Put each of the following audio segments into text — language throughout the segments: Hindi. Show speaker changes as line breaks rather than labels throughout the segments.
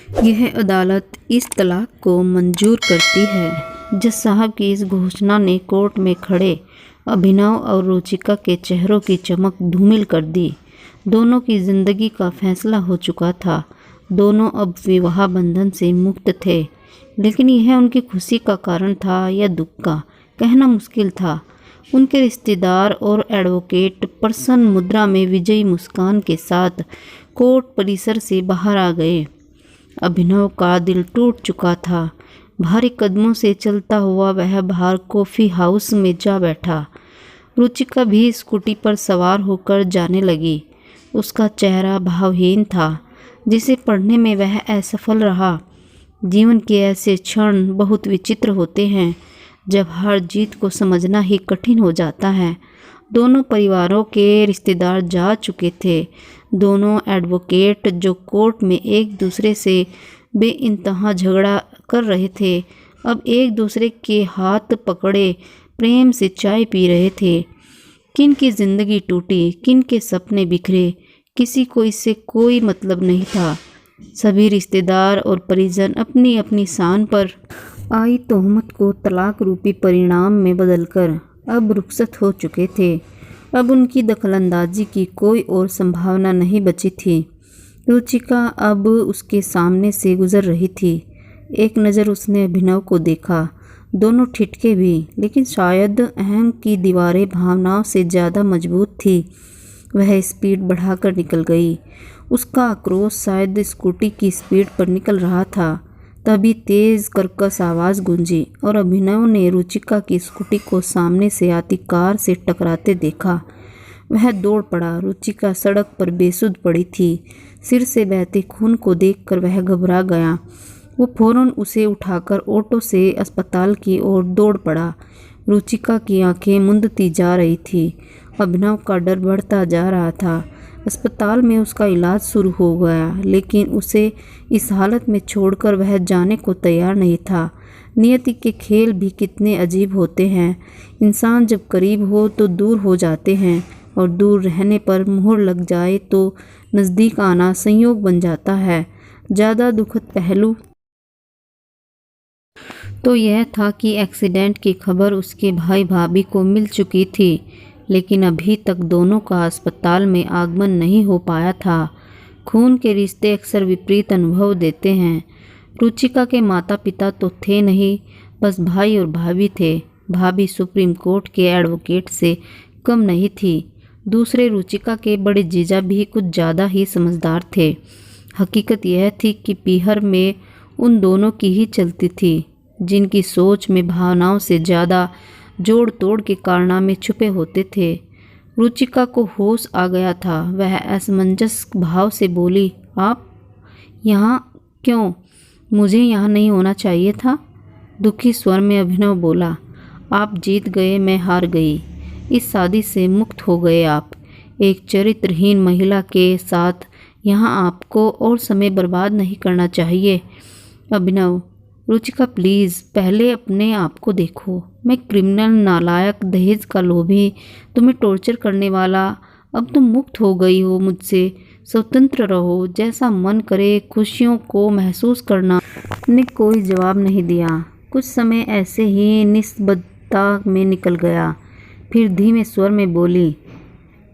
यह अदालत इस तलाक को मंजूर करती है। जज साहब की इस घोषणा ने कोर्ट में खड़े अभिनव और रुचिका के चेहरों की चमक धूमिल कर दी। दोनों की जिंदगी का फैसला हो चुका था। दोनों अब विवाह बंधन से मुक्त थे। लेकिन यह उनकी खुशी का कारण था या दुख का, कहना मुश्किल था। उनके रिश्तेदार और एडवोकेट प्रसन्न मुद्रा में विजयी मुस्कान के साथ कोर्ट परिसर से बाहर आ गए। अभिनव का दिल टूट चुका था। भारी कदमों से चलता हुआ वह बाहर कॉफ़ी हाउस में जा बैठा। रुचिका भी स्कूटी पर सवार होकर जाने लगी। उसका चेहरा भावहीन था, जिसे पढ़ने में वह असफल रहा। जीवन के ऐसे क्षण बहुत विचित्र होते हैं जब हार जीत को समझना ही कठिन हो जाता है। दोनों परिवारों के रिश्तेदार जा चुके थे। दोनों एडवोकेट जो कोर्ट में एक दूसरे से बेइंतहा झगड़ा कर रहे थे, अब एक दूसरे के हाथ पकड़े प्रेम से चाय पी रहे थे। किन की जिंदगी टूटी, किन के सपने बिखरे, किसी को इससे कोई मतलब नहीं था। सभी रिश्तेदार और परिजन अपनी अपनी शान पर आई तोहमत को तलाक रूपी परिणाम में बदलकर अब रुखसत हो चुके थे। अब उनकी दखलंदाजी की कोई और संभावना नहीं बची थी। रुचिका अब उसके सामने से गुजर रही थी। एक नज़र उसने अभिनव को देखा। दोनों ठिठके भी, लेकिन शायद अहम की दीवारें भावनाओं से ज़्यादा मजबूत थी। वह स्पीड बढ़ाकर निकल गई। उसका आक्रोश शायद स्कूटी की स्पीड पर निकल रहा था। तभी तेज़ कर्कश आवाज़ गूंजी और अभिनव ने रुचिका की स्कूटी को सामने से आती कार से टकराते देखा। वह दौड़ पड़ा। रुचिका सड़क पर बेसुध पड़ी थी। सिर से बहते खून को देखकर वह घबरा गया। वो फौरन उसे उठाकर ऑटो से अस्पताल की ओर दौड़ पड़ा। रुचिका की आंखें मूंदती जा रही थी। अभिनव का डर बढ़ता जा रहा था। अस्पताल में उसका इलाज शुरू हो गया, लेकिन उसे इस हालत में छोड़कर वह जाने को तैयार नहीं था। नियति के खेल भी कितने अजीब होते हैं। इंसान जब करीब हो तो दूर हो जाते हैं, और दूर रहने पर मोहर लग जाए तो नज़दीक आना संयोग बन जाता है। ज़्यादा दुखद पहलू तो यह था कि एक्सीडेंट की खबर उसके भाई भाभी को मिल चुकी थी, लेकिन अभी तक दोनों का अस्पताल में आगमन नहीं हो पाया था। खून के रिश्ते अक्सर विपरीत अनुभव देते हैं। रुचिका के माता पिता तो थे नहीं, बस भाई और भाभी थे। भाभी सुप्रीम कोर्ट के एडवोकेट से कम नहीं थी। दूसरे रुचिका के बड़े जीजा भी कुछ ज़्यादा ही समझदार थे। हकीकत यह थी कि पीहर में उन दोनों की ही चलती थी, जिनकी सोच में भावनाओं से ज़्यादा जोड़ तोड़ के कारनामे छुपे होते थे। रुचिका को होश आ गया था। वह असमंजस भाव से बोली, आप यहाँ क्यों? मुझे यहाँ नहीं होना चाहिए था। दुखी स्वर में अभिनव बोला, आप जीत गए, मैं हार गई। इस शादी से मुक्त हो गए आप। एक चरित्रहीन महिला के साथ यहाँ आपको और समय बर्बाद नहीं करना चाहिए। अभिनव, रुचिका प्लीज़ पहले अपने आप को देखो। मैं क्रिमिनल, नालायक, दहेज का लोभी, तुम्हें टॉर्चर करने वाला। अब तुम मुक्त हो गई हो मुझसे। स्वतंत्र रहो, जैसा मन करे खुशियों को महसूस करना। ने कोई जवाब नहीं दिया। कुछ समय ऐसे ही निस्तब्धता में निकल गया। फिर धीमे स्वर में बोली,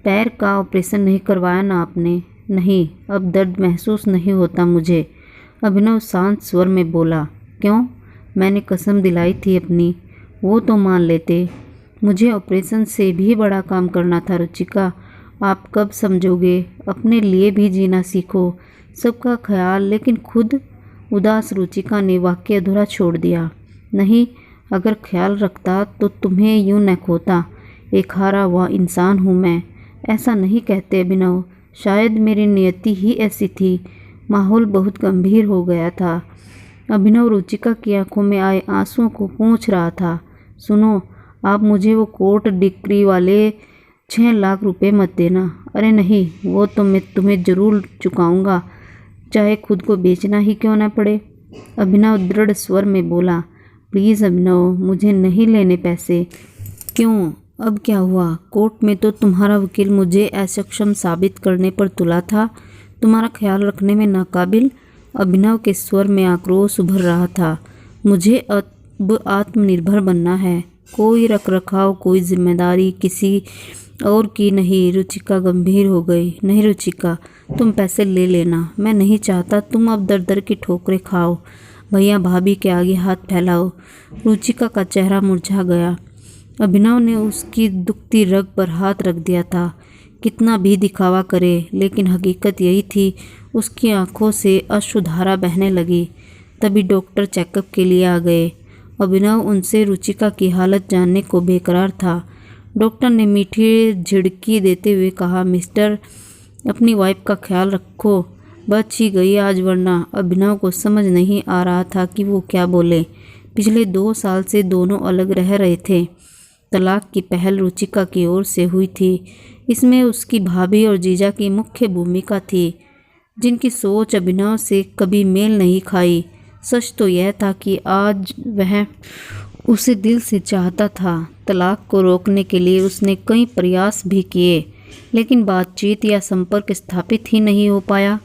पैर का ऑपरेशन नहीं करवाया ना आपने? नहीं, अब दर्द महसूस नहीं होता मुझे। अभिनव शांत स्वर में बोला, क्यों? मैंने कसम दिलाई थी अपनी, वो तो मान लेते। मुझे ऑपरेशन से भी बड़ा काम करना था रुचिका। आप कब समझोगे? अपने लिए भी जीना सीखो, सबका ख्याल, लेकिन खुद। उदास रुचिका ने वाक्य अधूरा छोड़ दिया। नहीं, अगर ख्याल रखता तो तुम्हें यूं न खोता। एक हारा हुआ इंसान हूँ मैं। ऐसा नहीं कहते अभिनव, शायद मेरी नियति ही ऐसी थी। माहौल बहुत गंभीर हो गया था। अभिनव रुचिका की आंखों में आए आंसुओं को पोंछ रहा था। सुनो, आप मुझे वो कोर्ट डिक्री वाले 6 लाख रुपए मत देना। अरे नहीं, वो तो मैं तुम्हें ज़रूर चुकाऊंगा, चाहे खुद को बेचना ही क्यों न पड़े। अभिनव दृढ़ स्वर में बोला, प्लीज़ अभिनव, मुझे नहीं लेने पैसे। क्यों? अब क्या हुआ? कोर्ट में तो तुम्हारा वकील मुझे असक्षम साबित करने पर तुला था, तुम्हारा ख्याल रखने में नाकाबिल। अभिनव के स्वर में आक्रोश उभर रहा था। मुझे अब आत्मनिर्भर बनना है, कोई रखरखाव, कोई जिम्मेदारी किसी और की नहीं। रुचिका गंभीर हो गई। नहीं रुचिका, तुम पैसे ले लेना, मैं नहीं चाहता तुम अब दर दर की ठोकरें खाओ। भैया भाभी के आगे हाथ फैलाओ। रुचिका का चेहरा मुरझा गया। अभिनव ने उसकी दुखती रग पर हाथ रख दिया था। कितना भी दिखावा करे, लेकिन हकीकत यही थी। उसकी आंखों से अश्रुधारा बहने लगी। तभी डॉक्टर चेकअप के लिए आ गए। अभिनव उनसे रुचिका की हालत जानने को बेकरार था। डॉक्टर ने मीठी झिड़की देते हुए कहा, मिस्टर, अपनी वाइफ का ख्याल रखो, बच ही गई आज वरना। अभिनव को समझ नहीं आ रहा था कि वो क्या बोले। पिछले 2 साल से दोनों अलग रह रहे थे। तलाक की पहल रुचिका की ओर से हुई थी। इसमें उसकी भाभी और जीजा की मुख्य भूमिका थी, जिनकी सोच अभिनव से कभी मेल नहीं खाई। सच तो यह था कि आज वह उसे दिल से चाहता था। तलाक को रोकने के लिए उसने कई प्रयास भी किए, लेकिन बातचीत या संपर्क स्थापित ही नहीं हो पाया।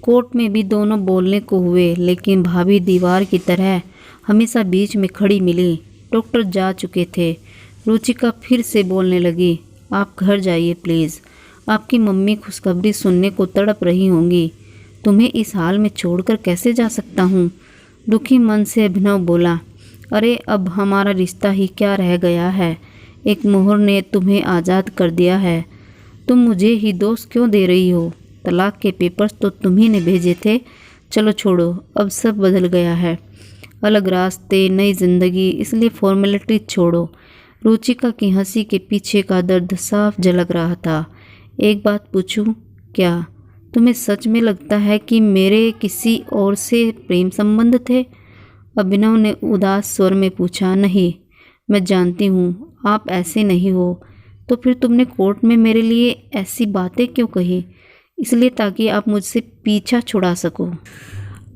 कोर्ट में भी दोनों बोलने को हुए, लेकिन भाभी दीवार की तरह हमेशा बीच में खड़ी मिली। डॉक्टर जा चुके थे। रुचिका फिर से बोलने लगी, आप घर जाइए प्लीज़। आपकी मम्मी खुशखबरी सुनने को तड़प रही होंगी। तुम्हें इस हाल में छोड़कर कैसे जा सकता हूँ? दुखी मन से अभिनव बोला, अरे अब हमारा रिश्ता ही क्या रह गया है। एक मोहर ने तुम्हें आज़ाद कर दिया है। तुम मुझे ही दोष क्यों दे रही हो? तलाक के पेपर्स तो तुम्ही ने भेजे थे। चलो छोड़ो, अब सब बदल गया है। अलग रास्ते, नई जिंदगी, इसलिए फॉर्मेलिटी छोड़ो। रुचिका की हंसी के पीछे का दर्द साफ झलक रहा था। एक बात पूछूं, क्या तुम्हें सच में लगता है कि मेरे किसी और से प्रेम संबंध थे? अभिनव ने उदास स्वर में पूछा। नहीं, मैं जानती हूँ आप ऐसे नहीं हो। तो फिर तुमने कोर्ट में मेरे लिए ऐसी बातें क्यों कही? इसलिए ताकि आप मुझसे पीछा छुड़ा सको।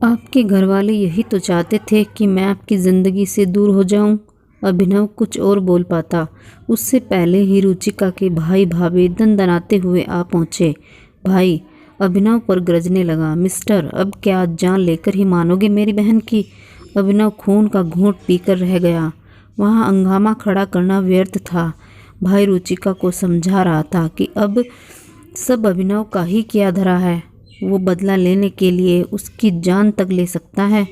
आपके घर वाले यही तो चाहते थे कि मैं आपकी ज़िंदगी से दूर हो जाऊं। अभिनव कुछ और बोल पाता, उससे पहले ही रुचिका के भाई भाभी दनदनाते हुए आ पहुँचे। भाई अभिनव पर गरजने लगा, मिस्टर, अब क्या जान लेकर ही मानोगे मेरी बहन की? अभिनव खून का घूंट पीकर रह गया। वहाँ हंगामा खड़ा करना व्यर्थ था। भाई रुचिका को समझा रहा था कि अब सब अभिनव का ही किया धरा है। वो बदला लेने के लिए उसकी जान तक ले सकता है।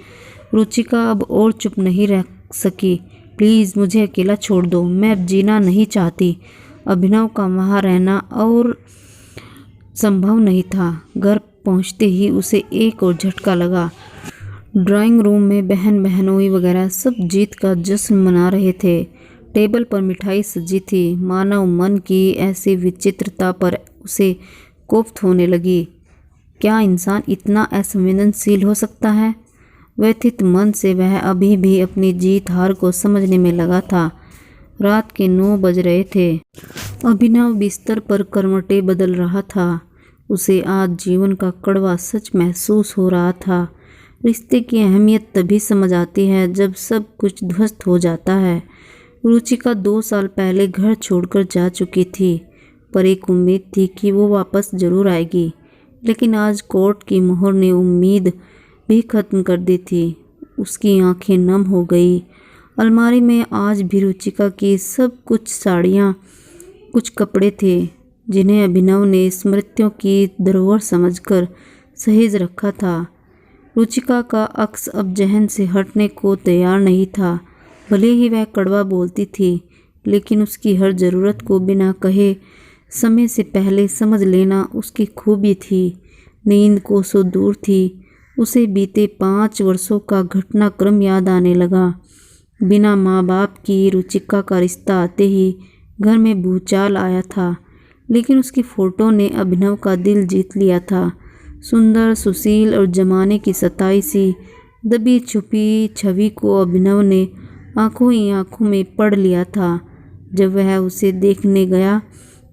रुचिका अब और चुप नहीं रह सकी। प्लीज़ मुझे अकेला छोड़ दो, मैं अब जीना नहीं चाहती। अभिनव का वहाँ रहना और संभव नहीं था। घर पहुँचते ही उसे एक और झटका लगा। ड्राइंग रूम में बहन बहनोई वगैरह सब जीत का जश्न मना रहे थे। टेबल पर मिठाई सजी थी। मानव मन की ऐसी विचित्रता पर उसे कोफ्त होने लगी। क्या इंसान इतना असंवेदनशील हो सकता है? व्यथित मन से वह अभी भी अपनी जीत हार को समझने में लगा था। रात के 9 बज रहे थे। अभिनव बिस्तर पर करवटें बदल रहा था। उसे आज जीवन का कड़वा सच महसूस हो रहा था। रिश्ते की अहमियत तभी समझ आती है जब सब कुछ ध्वस्त हो जाता है। रुचिका 2 साल पहले घर छोड़कर जा चुकी थी, पर एक उम्मीद थी कि वो वापस जरूर आएगी। लेकिन आज कोर्ट की मोहर ने उम्मीद भी खत्म कर दी थी। उसकी आंखें नम हो गई। अलमारी में आज भी रुचिका की सब कुछ साड़ियाँ, कुछ कपड़े थे जिन्हें अभिनव ने स्मृतियों की धरोहर समझकर सहेज रखा था। रुचिका का अक्स अब जहन से हटने को तैयार नहीं था। भले ही वह कड़वा बोलती थी, लेकिन उसकी हर ज़रूरत को बिना कहे समय से पहले समझ लेना उसकी खूबी थी। नींद कोसों दूर थी। उसे बीते 5 वर्षों का घटनाक्रम याद आने लगा। बिना माँ बाप की रुचिका का रिश्ता आते ही घर में भूचाल आया था, लेकिन उसकी फ़ोटो ने अभिनव का दिल जीत लिया था। सुंदर, सुशील और जमाने की सताई सी दबी छुपी छवि को अभिनव ने आंखों ही आंखों में पढ़ लिया था। जब वह उसे देखने गया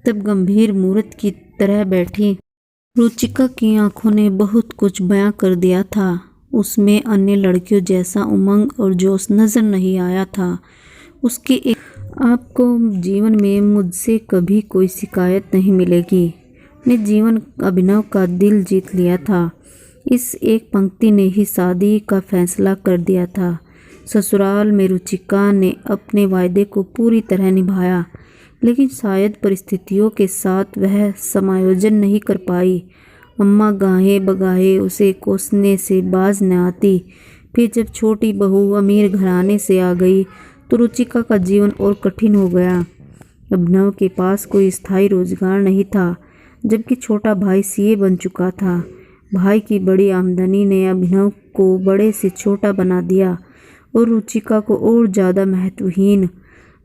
तब गंभीर मूर्त की तरह बैठी रुचिका की आंखों ने बहुत कुछ बयां कर दिया था। उसमें अन्य लड़कियों जैसा उमंग और जोश नजर नहीं आया था। उसकी एक, आपको जीवन में मुझसे कभी कोई शिकायत नहीं मिलेगी। ने जीवन अभिनव का दिल जीत लिया था। इस एक पंक्ति ने ही शादी का फैसला कर दिया था। ससुराल में रुचिका ने अपने वायदे को पूरी तरह निभाया, लेकिन शायद परिस्थितियों के साथ वह समायोजन नहीं कर पाई। अम्मा गाहे बगाहे उसे कोसने से बाज न आती। फिर जब छोटी बहू अमीर घराने से आ गई तो रुचिका का जीवन और कठिन हो गया। अभिनव के पास कोई स्थायी रोजगार नहीं था, जबकि छोटा भाई सीए बन चुका था। भाई की बड़ी आमदनी ने अभिनव को बड़े से छोटा बना दिया और रुचिका को और ज़्यादा महत्वहीन।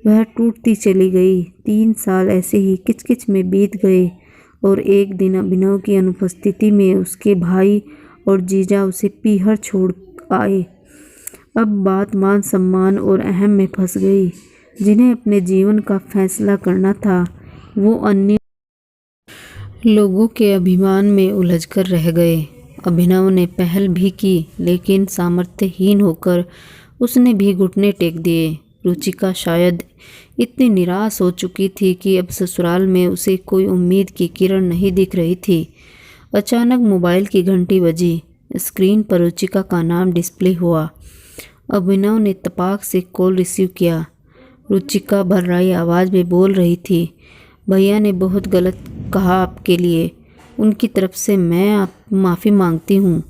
वह टूटती चली गई। 3 साल ऐसे ही किचकिच में बीत गए और एक दिन अभिनव की अनुपस्थिति में उसके भाई और जीजा उसे पीहर छोड़ आए। अब बात मान सम्मान और अहम में फंस गई। जिन्हें अपने जीवन का फैसला करना था वो अन्य लोगों के अभिमान में उलझकर रह गए। अभिनव ने पहल भी की, लेकिन सामर्थ्यहीन होकर उसने भी घुटने टेक दिए। रुचिका शायद इतनी निराश हो चुकी थी कि अब ससुराल में उसे कोई उम्मीद की किरण नहीं दिख रही थी। अचानक मोबाइल की घंटी बजी। स्क्रीन पर रुचिका का नाम डिस्प्ले हुआ। अभिनव ने तपाक से कॉल रिसीव किया। रुचिका भर्राई आवाज़ में बोल रही थी, भैया ने बहुत गलत कहा आपके लिए। उनकी तरफ से मैं आप माफ़ी मांगती हूँ।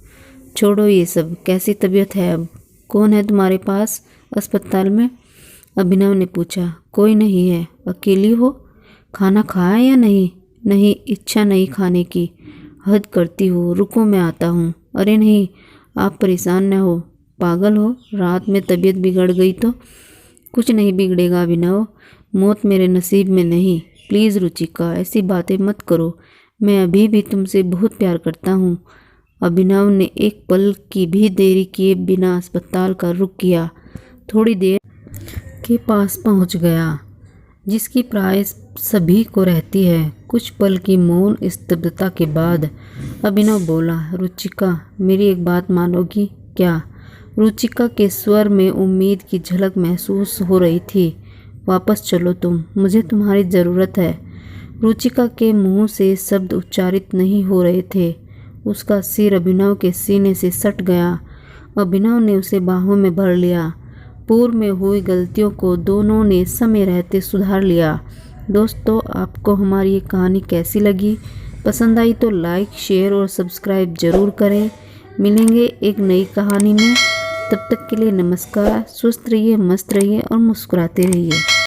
छोड़ो ये सब। कैसी तबीयत है अब? कौन है तुम्हारे पास अस्पताल में? अभिनव ने पूछा। कोई नहीं है। अकेली हो? खाना खाया या नहीं? नहीं, इच्छा नहीं खाने की। हद करती हो। रुको मैं आता हूँ। अरे नहीं, आप परेशान न हो। पागल हो? रात में तबीयत बिगड़ गई तो? कुछ नहीं बिगड़ेगा अभिनव। मौत मेरे नसीब में नहीं। प्लीज़ रुचिका, ऐसी बातें मत करो। मैं अभी भी तुमसे बहुत प्यार करता हूँ। अभिनव ने एक पल की भी देरी किए बिना अस्पताल का रुख किया। थोड़ी देर के पास पहुँच गया, जिसकी प्राय सभी को रहती है। कुछ पल की मौन स्तब्धता के बाद अभिनव बोला, रुचिका, मेरी एक बात मानोगी क्या? रुचिका के स्वर में उम्मीद की झलक महसूस हो रही थी। वापस चलो तुम, मुझे तुम्हारी ज़रूरत है। रुचिका के मुंह से शब्द उच्चारित नहीं हो रहे थे। उसका सिर अभिनव के सीने से सट गया। अभिनव ने उसे बाहों में भर लिया। पूर्व में हुई गलतियों को दोनों ने समय रहते सुधार लिया। दोस्तों, आपको हमारी ये कहानी कैसी लगी? पसंद आई तो लाइक, शेयर और सब्सक्राइब ज़रूर करें। मिलेंगे एक नई कहानी में। तब तक के लिए नमस्कार। स्वस्थ रहिए, मस्त रहिए और मुस्कुराते रहिए।